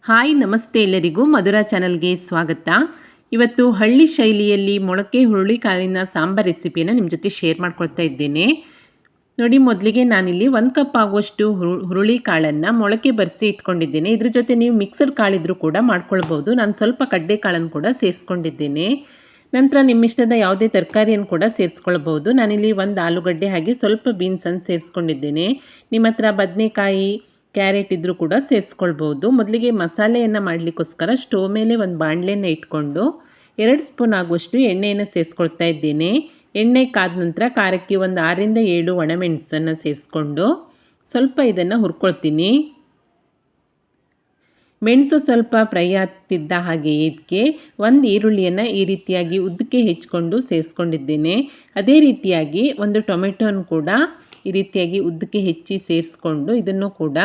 Hi ನಮಸ್ತೆ ಎಲ್ಲರಿಗೂ ಮಧುರಾ ಚಾನಲ್ಗೆ ಸ್ವಾಗತ. ಇವತ್ತು ಹಳ್ಳಿ ಶೈಲಿಯಲ್ಲಿ ಮೊಳಕೆ ಹುರುಳಿಕಾಳಿನ ಸಾಂಬಾರ್ ರೆಸಿಪಿಯನ್ನು ನಿಮ್ಮ ಜೊತೆ ಶೇರ್ ಮಾಡ್ಕೊಳ್ತಾ ಇದ್ದೇನೆ. ನೋಡಿ, ಮೊದಲಿಗೆ ನಾನಿಲ್ಲಿ 1 ಕಪ್ ಆಗುವಷ್ಟು ಹುರುಳಿಕಾಳನ್ನು ಮೊಳಕೆ ಬರೆಸಿ ಇಟ್ಕೊಂಡಿದ್ದೇನೆ. ಇದ್ರ ಜೊತೆ ನೀವು ಮಿಕ್ಸಡ್ ಕಾಳಿದ್ರೂ ಕೂಡ ಮಾಡ್ಕೊಳ್ಬೋದು. ನಾನು ಸ್ವಲ್ಪ ಕಡಲೆಕಾಳನ್ನು ಕೂಡ ಸೇರಿಸ್ಕೊಂಡಿದ್ದೇನೆ. ನಂತರ ನಿಮ್ಮಿಷ್ಟದ ಯಾವುದೇ ತರಕಾರಿಯನ್ನು ಕೂಡ ಸೇರಿಸ್ಕೊಳ್ಬೋದು. ನಾನಿಲ್ಲಿ ಒಂದು ಆಲೂಗಡ್ಡೆ ಹಾಗೆ ಸ್ವಲ್ಪ ಬೀನ್ಸನ್ನು ಸೇರಿಸ್ಕೊಂಡಿದ್ದೇನೆ. ನಿಮ್ಮ ಹತ್ರ ಬದನೆಕಾಯಿ, ಕ್ಯಾರೆಟ್ ಇದ್ದರೂ ಕೂಡ ಸೇರಿಸ್ಕೊಳ್ಬೋದು. ಮೊದಲಿಗೆ ಮಸಾಲೆಯನ್ನು ಮಾಡಲಿಕ್ಕೋಸ್ಕರ ಸ್ಟೋವ್ ಮೇಲೆ ಒಂದು ಬಾಣಲೆಯನ್ನು ಇಟ್ಕೊಂಡು 2 ಸ್ಪೂನ್ ಆಗುವಷ್ಟು ಎಣ್ಣೆಯನ್ನು ಸೇರಿಸ್ಕೊಳ್ತಾ ಇದ್ದೇನೆ. ಎಣ್ಣೆ ಕಾದ ನಂತರ ಖಾರಕ್ಕೆ ಒಂದು 6ರಿಂದ 7 ಒಣಮೆಣಸನ್ನು ಸೇರಿಸ್ಕೊಂಡು ಸ್ವಲ್ಪ ಇದನ್ನು ಹುರ್ಕೊಳ್ತೀನಿ. ಮೆಣಸು ಸ್ವಲ್ಪ ಫ್ರೈ ಆಗ್ತಿದ್ದ ಹಾಗೆ ಇದಕ್ಕೆ ಒಂದು ಈರುಳ್ಳಿಯನ್ನು ಈ ರೀತಿಯಾಗಿ ಉದ್ದಕ್ಕೆ ಹೆಚ್ಚಿಕೊಂಡು ಸೇರಿಸ್ಕೊಂಡಿದ್ದೇನೆ. ಅದೇ ರೀತಿಯಾಗಿ ಒಂದು ಟೊಮೆಟೊನ ಕೂಡ ಈ ರೀತಿಯಾಗಿ ಉದ್ದಕ್ಕೆ ಹೆಚ್ಚಿ ಸೇರಿಸ್ಕೊಂಡು ಇದನ್ನು ಕೂಡ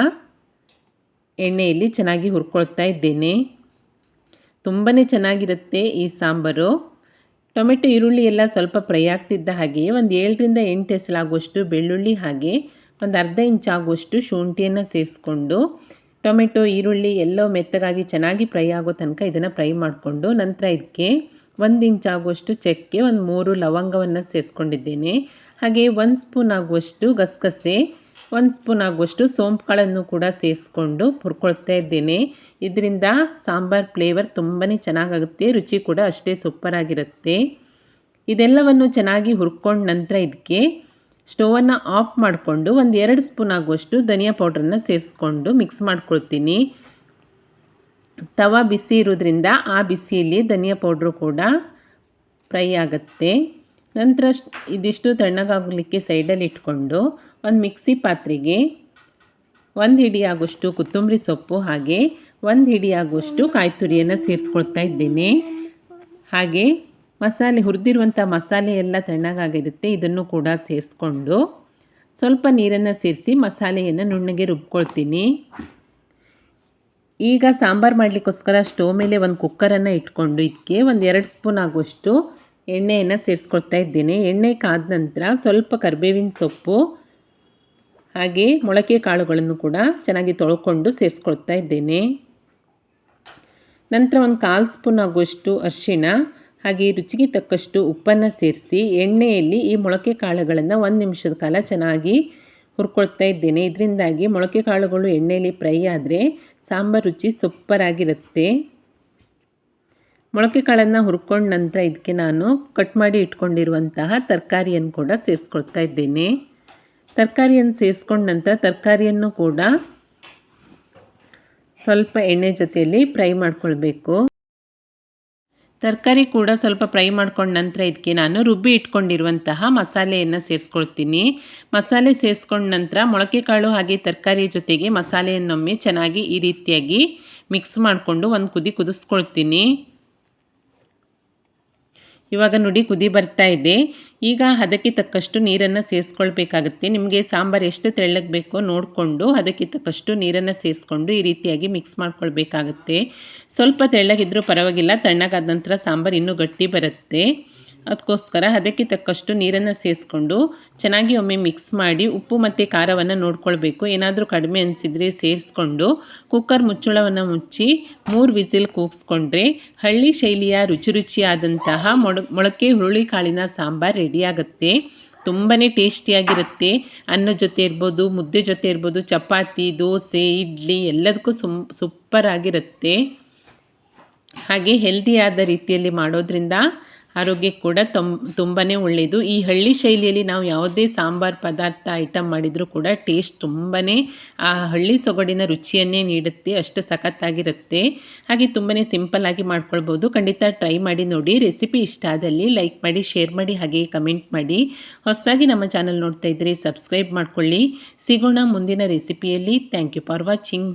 ಎಣ್ಣೆಯಲ್ಲಿ ಚೆನ್ನಾಗಿ ಹುರ್ಕೊಳ್ತಾ ಇದ್ದೇನೆ. ತುಂಬಾ ಚೆನ್ನಾಗಿರುತ್ತೆ ಈ ಸಾಂಬಾರು. ಟೊಮೆಟೊ ಈರುಳ್ಳಿ ಎಲ್ಲ ಸ್ವಲ್ಪ ಫ್ರೈ ಆಗ್ತಿದ್ದ ಹಾಗೆಯೇ ಒಂದು 7ರಿಂದ 8 ಎಸಳಾಗುವಷ್ಟು ಬೆಳ್ಳುಳ್ಳಿ ಹಾಗೆ ಒಂದು ಅರ್ಧ ಇಂಚ್ ಆಗುವಷ್ಟು ಶುಂಠಿಯನ್ನು ಸೇರಿಸ್ಕೊಂಡು ಟೊಮೆಟೊ ಈರುಳ್ಳಿ ಎಲ್ಲೋ ಮೆತ್ತಗಾಗಿ ಚೆನ್ನಾಗಿ ಫ್ರೈ ಆಗೋ ತನಕ ಇದನ್ನು ಫ್ರೈ ಮಾಡಿಕೊಂಡು ನಂತರ ಇದಕ್ಕೆ 1 ಇಂಚ್ ಆಗುವಷ್ಟು ಚಕ್ಕೆ, ಒಂದು 3 ಲವಂಗವನ್ನು ಸೇರಿಸ್ಕೊಂಡಿದ್ದೇನೆ. ಹಾಗೆ 1 ಸ್ಪೂನ್ ಆಗುವಷ್ಟು ಗಸಗಸೆ, 1 ಸ್ಪೂನ್ ಆಗುವಷ್ಟು ಸೋಂಪು ಕಾಳನ್ನು ಕೂಡ ಸೇರಿಸ್ಕೊಂಡು ಹುರ್ಕೊಳ್ತಾ ಇದ್ದೇನೆ. ಇದರಿಂದ ಸಾಂಬಾರ್ ಫ್ಲೇವರ್ ತುಂಬಾ ಚೆನ್ನಾಗಾಗುತ್ತೆ, ರುಚಿ ಕೂಡ ಅಷ್ಟೇ ಸೂಪರಾಗಿರುತ್ತೆ. ಇದೆಲ್ಲವನ್ನು ಚೆನ್ನಾಗಿ ಹುರ್ಕೊಂಡು ನಂತರ ಇದಕ್ಕೆ ಸ್ಟೋವನ್ನು ಆಫ್ ಮಾಡಿಕೊಂಡು ಒಂದು 2 ಸ್ಪೂನ್ ಆಗುವಷ್ಟು ಧನಿಯಾ ಪೌಡ್ರನ್ನು ಸೇರಿಸ್ಕೊಂಡು ಮಿಕ್ಸ್ ಮಾಡ್ಕೊಳ್ತೀನಿ. ತವಾ ಬಿಸಿ ಇರೋದ್ರಿಂದ ಆ ಬಿಸಿಯಲ್ಲಿ ಧನಿಯಾ ಪೌಡ್ರು ಕೂಡ ಫ್ರೈ ಆಗುತ್ತೆ. ನಂತರ ಇದಿಷ್ಟು ತಣ್ಣಗಾಗಲಿಕ್ಕೆ ಸೈಡಲ್ಲಿ ಇಟ್ಕೊಂಡು ಒಂದು ಮಿಕ್ಸಿ ಪಾತ್ರೆಗೆ 1 ಹಿಡಿ ಆಗುವಷ್ಟು ಕೊತ್ತಂಬರಿ ಸೊಪ್ಪು ಹಾಗೆ 1 ಹಿಡಿ ಆಗುವಷ್ಟು ಕಾಯಿ ತುರಿಯನ್ನು ಸೇರಿಸ್ಕೊಳ್ತಾ ಇದ್ದೇನೆ. ಹಾಗೆ ಮಸಾಲೆ ಹುರಿದಿರುವಂಥ ಮಸಾಲೆ ಎಲ್ಲ ತಣ್ಣಗಾಗಿರುತ್ತೆ, ಇದನ್ನು ಕೂಡ ಸೇರಿಸ್ಕೊಂಡು ಸ್ವಲ್ಪ ನೀರನ್ನು ಸೇರಿಸಿ ಮಸಾಲೆಯನ್ನು ನುಣ್ಣಗೆ ರುಬ್ಕೊಳ್ತೀನಿ. ಈಗ ಸಾಂಬಾರು ಮಾಡಲಿಕ್ಕೋಸ್ಕರ ಸ್ಟೋವ್ ಮೇಲೆ ಒಂದು ಕುಕ್ಕರನ್ನು ಇಟ್ಕೊಂಡು ಇದಕ್ಕೆ ಒಂದು 2 ಸ್ಪೂನ್ ಆಗುವಷ್ಟು ಎಣ್ಣೆಯನ್ನು ಸೇರಿಸ್ಕೊಳ್ತಾ ಇದ್ದೇನೆ. ಎಣ್ಣೆ ಕಾದ ನಂತರ ಸ್ವಲ್ಪ ಕರಿಬೇವಿನ ಸೊಪ್ಪು ಹಾಗೆ ಮೊಳಕೆ ಕಾಳುಗಳನ್ನು ಕೂಡ ಚೆನ್ನಾಗಿ ತೊಳ್ಕೊಂಡು ಸೇರಿಸ್ಕೊಳ್ತಾ ಇದ್ದೇನೆ. ನಂತರ ಒಂದು 1/4 ಸ್ಪೂನ್ ಆಗುವಷ್ಟು ಅರಿಶಿಣ ಹಾಗೆ ರುಚಿಗೆ ತಕ್ಕಷ್ಟು ಉಪ್ಪನ್ನು ಸೇರಿಸಿ ಎಣ್ಣೆಯಲ್ಲಿ ಈ ಮೊಳಕೆ ಕಾಳುಗಳನ್ನು 1 ನಿಮಿಷದ ಕಾಲ ಚೆನ್ನಾಗಿ ಹುರ್ಕೊಳ್ತಾ ಇದ್ದೇನೆ. ಇದರಿಂದಾಗಿ ಮೊಳಕೆ ಕಾಳುಗಳು ಎಣ್ಣೆಯಲ್ಲಿ ಫ್ರೈ ಆದರೆ ಸಾಂಬಾರು ರುಚಿ ಸೂಪರಾಗಿರುತ್ತೆ. ಮೊಳಕೆ ಕಾಳನ್ನು ಹುರ್ಕೊಂಡ ನಂತರ ಇದಕ್ಕೆ ನಾನು ಕಟ್ ಮಾಡಿ ಇಟ್ಕೊಂಡಿರುವಂತಹ ತರಕಾರಿಯನ್ನು ಕೂಡ ಸೇರಿಸ್ಕೊಳ್ತಾ ಇದ್ದೇನೆ. ತರಕಾರಿಯನ್ನು ಸೇರಿಸ್ಕೊಂಡ ನಂತರ ತರಕಾರಿಯನ್ನು ಕೂಡ ಸ್ವಲ್ಪ ಎಣ್ಣೆ ಜೊತೆಯಲ್ಲಿ ಫ್ರೈ ಮಾಡ್ಕೊಳ್ಬೇಕು. ತರಕಾರಿ ಕೂಡ ಸ್ವಲ್ಪ ಫ್ರೈ ಮಾಡ್ಕೊಂಡ ನಂತರ ಇದಕ್ಕೆ ನಾನು ರುಬ್ಬಿ ಇಟ್ಕೊಂಡಿರುವಂತಹ ಮಸಾಲೆಯನ್ನು ಸೇರಿಸ್ಕೊಳ್ತೀನಿ. ಮಸಾಲೆ ಸೇರಿಸ್ಕೊಂಡ ನಂತರ ಮೊಳಕೆ ಕಾಳು ಹಾಗೆ ತರಕಾರಿ ಜೊತೆಗೆ ಮಸಾಲೆಯನ್ನೊಮ್ಮೆ ಚೆನ್ನಾಗಿ ಈ ರೀತಿಯಾಗಿ ಮಿಕ್ಸ್ ಮಾಡಿಕೊಂಡು ಒಂದು ಕುದಿಸ್ಕೊಳ್ತೀನಿ. ಇವಾಗ ನೋಡಿ ಕುದಿ ಬರ್ತಾ ಇದೆ. ಈಗ ಅದಕ್ಕೆ ತಕ್ಕಷ್ಟು ನೀರನ್ನು ಸೇರಿಸ್ಕೊಳ್ಬೇಕಾಗುತ್ತೆ. ನಿಮಗೆ ಸಾಂಬಾರು ಎಷ್ಟು ತೆಳ್ಳಗೆ ಬೇಕೋ ನೋಡಿಕೊಂಡು ಅದಕ್ಕೆ ತಕ್ಕಷ್ಟು ನೀರನ್ನು ಸೇರಿಸ್ಕೊಂಡು ಈ ರೀತಿಯಾಗಿ ಮಿಕ್ಸ್ ಮಾಡ್ಕೊಳ್ಬೇಕಾಗುತ್ತೆ. ಸ್ವಲ್ಪ ತೆಳ್ಳಗಿದ್ರೂ ಪರವಾಗಿಲ್ಲ, ತಣ್ಣಗಾದ ನಂತರ ಸಾಂಬಾರು ಇನ್ನೂ ಗಟ್ಟಿ ಬರುತ್ತೆ. ಅದಕ್ಕೋಸ್ಕರ ಅದಕ್ಕೆ ತಕ್ಕಷ್ಟು ನೀರನ್ನು ಸೇರಿಸ್ಕೊಂಡು ಚೆನ್ನಾಗಿ ಒಮ್ಮೆ ಮಿಕ್ಸ್ ಮಾಡಿ ಉಪ್ಪು ಮತ್ತು ಖಾರವನ್ನು ನೋಡ್ಕೊಳ್ಬೇಕು. ಏನಾದರೂ ಕಡಿಮೆ ಅನಿಸಿದರೆ ಸೇರಿಸ್ಕೊಂಡು ಕುಕ್ಕರ್ ಮುಚ್ಚಳವನ್ನು ಮುಚ್ಚಿ 3 ವಿಸಿಲ್ ಕೂಗಿಸ್ಕೊಂಡ್ರೆ ಹಳ್ಳಿ ಶೈಲಿಯ ರುಚಿಯಾದಂತಹ ಮೊಳಕೆ ಹುರುಳಿಕಾಳಿನ ಸಾಂಬಾರು ರೆಡಿಯಾಗುತ್ತೆ. ತುಂಬಾ ಟೇಸ್ಟಿಯಾಗಿರುತ್ತೆ. ಅನ್ನದ ಜೊತೆ ಇರ್ಬೋದು, ಮುದ್ದೆ ಜೊತೆ ಇರ್ಬೋದು, ಚಪಾತಿ, ದೋಸೆ, ಇಡ್ಲಿ ಎಲ್ಲದಕ್ಕೂ ಸೂಪರಾಗಿರುತ್ತೆ. ಹಾಗೆ ಹೆಲ್ದಿಯಾದ ರೀತಿಯಲ್ಲಿ ಮಾಡೋದ್ರಿಂದ ಆರೋಗ್ಯಕ್ಕೆ ಕೂಡ ತುಂಬಾ ಒಳ್ಳೆಯದು. ಈ ಹಳ್ಳಿ ಶೈಲಿಯಲ್ಲಿ ನಾವು ಯಾವುದೇ ಸಾಂಬಾರು ಪದಾರ್ಥ ಐಟಮ್ ಮಾಡಿದರೂ ಕೂಡ ಟೇಸ್ಟ್ ತುಂಬಾ ಆ ಹಳ್ಳಿ ಸೊಗಡಿನ ರುಚಿಯನ್ನೇ ನೀಡುತ್ತೆ, ಅಷ್ಟು ಸಖತ್ತಾಗಿರುತ್ತೆ. ಹಾಗೆ ತುಂಬಾ ಸಿಂಪಲ್ಲಾಗಿ ಮಾಡ್ಕೊಳ್ಬೋದು. ಖಂಡಿತ ಟ್ರೈ ಮಾಡಿ ನೋಡಿ. ರೆಸಿಪಿ ಇಷ್ಟ ಆದಲ್ಲಿ ಲೈಕ್ ಮಾಡಿ, ಶೇರ್ ಮಾಡಿ, ಹಾಗೆ ಕಮೆಂಟ್ ಮಾಡಿ. ಹೊಸದಾಗಿ ನಮ್ಮ ಚಾನಲ್ ನೋಡ್ತಾ ಇದ್ದರೆ ಸಬ್ಸ್ಕ್ರೈಬ್ ಮಾಡ್ಕೊಳ್ಳಿ. ಸಿಗೋಣ ಮುಂದಿನ ರೆಸಿಪಿಯಲ್ಲಿ. Thank you for watching.